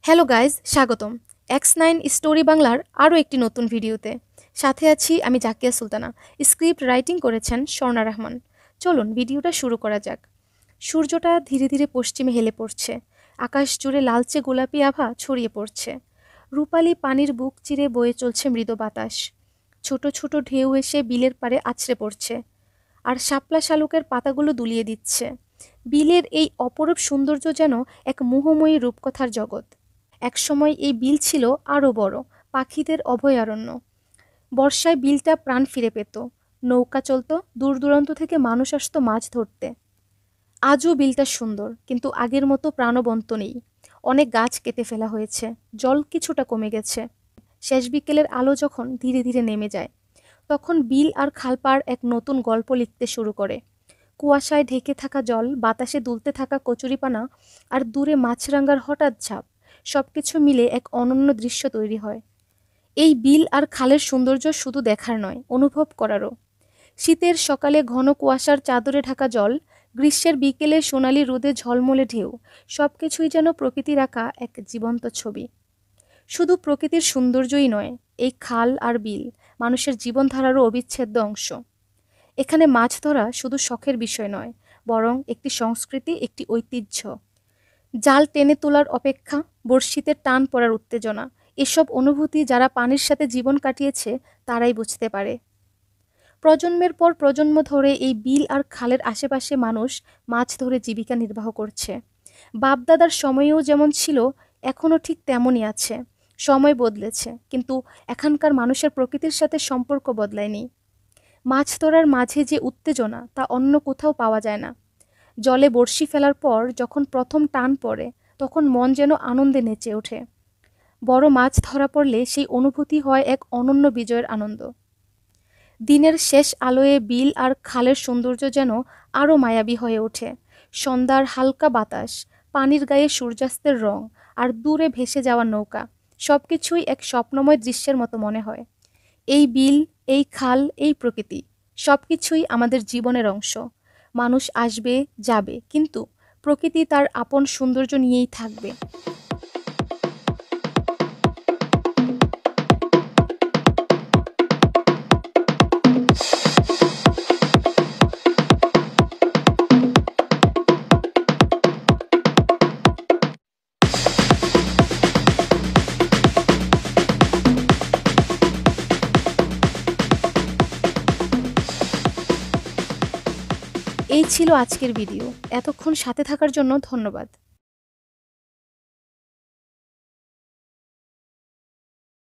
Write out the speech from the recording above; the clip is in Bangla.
হ্যালো গাইজ, স্বাগতম X9 স্টোরি বাংলার আরও একটি নতুন ভিডিওতে। সাথে আছি আমি জাকিয়া সুলতানা। স্ক্রিপ্ট রাইটিং করেছেন স্বর্ণা রহমান। চলুন ভিডিওটা শুরু করা যাক। সূর্যটা ধীরে ধীরে পশ্চিমে হেলে পড়ছে। আকাশ জুড়ে লালচে গোলাপি আভা ছড়িয়ে পড়ছে। রূপালি পানির বুক চিরে বয়ে চলছে মৃদু বাতাস। ছোট ছোট ঢেউ এসে বিলের পাড়ে আছড়ে পড়ছে, আর শাপলা শালুকের পাতাগুলো দুলিয়ে দিচ্ছে। বিলের এই অপরূপ সৌন্দর্য যেন এক মোহময়ী রূপকথার জগৎ। একসময় এই বিল ছিল আরও বড়, পাখিদের অভয়ারণ্য। বর্ষায় বিলটা প্রাণ ফিরে পেত। নৌকা চলত, দূর দূরান্ত থেকে মানুষ আসতো মাছ ধরতে। আজও বিলটা সুন্দর, কিন্তু আগের মতো প্রাণবন্ত নেই। অনেক গাছ কেটে ফেলা হয়েছে, জল কিছুটা কমে গেছে। শেষ বিকেলের আলো যখন ধীরে ধীরে নেমে যায়, তখন বিল আর খালপাড় এক নতুন গল্প লিখতে শুরু করে। কুয়াশায় ঢেকে থাকা জল, বাতাসে দুলতে থাকা কচুরিপানা, আর দূরে মাছরাঙার হঠাৎ ঝাঁপ, সবকিছু মিলে এক অনন্য দৃশ্য তৈরি হয়। এই বিল আর খালের সৌন্দর্য শুধু দেখার নয়, অনুভব করারও। শীতের সকালে ঘন কুয়াশার চাদরে ঢাকা জল, গ্রীষ্মের বিকেলে সোনালি রোদে ঝলমলে ঢেউ, সবকিছুই যেন প্রকৃতির আঁকা এক জীবন্ত ছবি। শুধু প্রকৃতির সৌন্দর্যই নয়, এই খাল আর বিল মানুষের জীবনধারারও অবিচ্ছেদ্য অংশ। এখানে মাছ ধরা শুধু শখের বিষয় নয়, বরং একটি সংস্কৃতি, একটি ঐতিহ্য। জাল টেনে তোলার অপেক্ষা, বড়শিতে টান পড়ার উত্তেজনা, এসব অনুভূতি যারা পানির সাথে জীবন কাটিয়েছে তারাই বুঝতে পারে। প্রজন্মের পর প্রজন্ম ধরে এই বিল আর খালের আশেপাশে মানুষ মাছ ধরে জীবিকা নির্বাহ করছে। বাপদাদার সময়েও যেমন ছিল, এখনও ঠিক তেমনই আছে। সময় বদলেছে, কিন্তু এখানকার মানুষের প্রকৃতির সাথে সম্পর্ক বদলায়নি। মাছ ধরার মাঝে যে উত্তেজনা, তা অন্য কোথাও পাওয়া যায় না। জলে বড়শি ফেলার পর যখন প্রথম টান পড়ে, তখন মন যেন আনন্দে নেচে ওঠে। বড় মাছ ধরা পড়লে সেই অনুভূতি হয় এক অনন্য বিজয়ের আনন্দ। দিনের শেষ আলোয় বিল আর খালের সৌন্দর্য যেন আরও মায়াবী হয়ে ওঠে। সন্ধ্যার হালকা বাতাস, পানির গায়ে সূর্যাস্তের রং, আর দূরে ভেসে যাওয়া নৌকা, সবকিছুই এক স্বপ্নময় দৃশ্যের মতো মনে হয়। এই বিল, এই খাল, এই প্রকৃতি, সবকিছুই আমাদের জীবনের অংশ। মানুষ আসবে, যাবে, কিন্তু প্রকৃতি তার আপন সৌন্দর্য নিয়েই থাকবে। এই ছিল আজকের ভিডিও। এতক্ষণ সাথে থাকার জন্য ধন্যবাদ।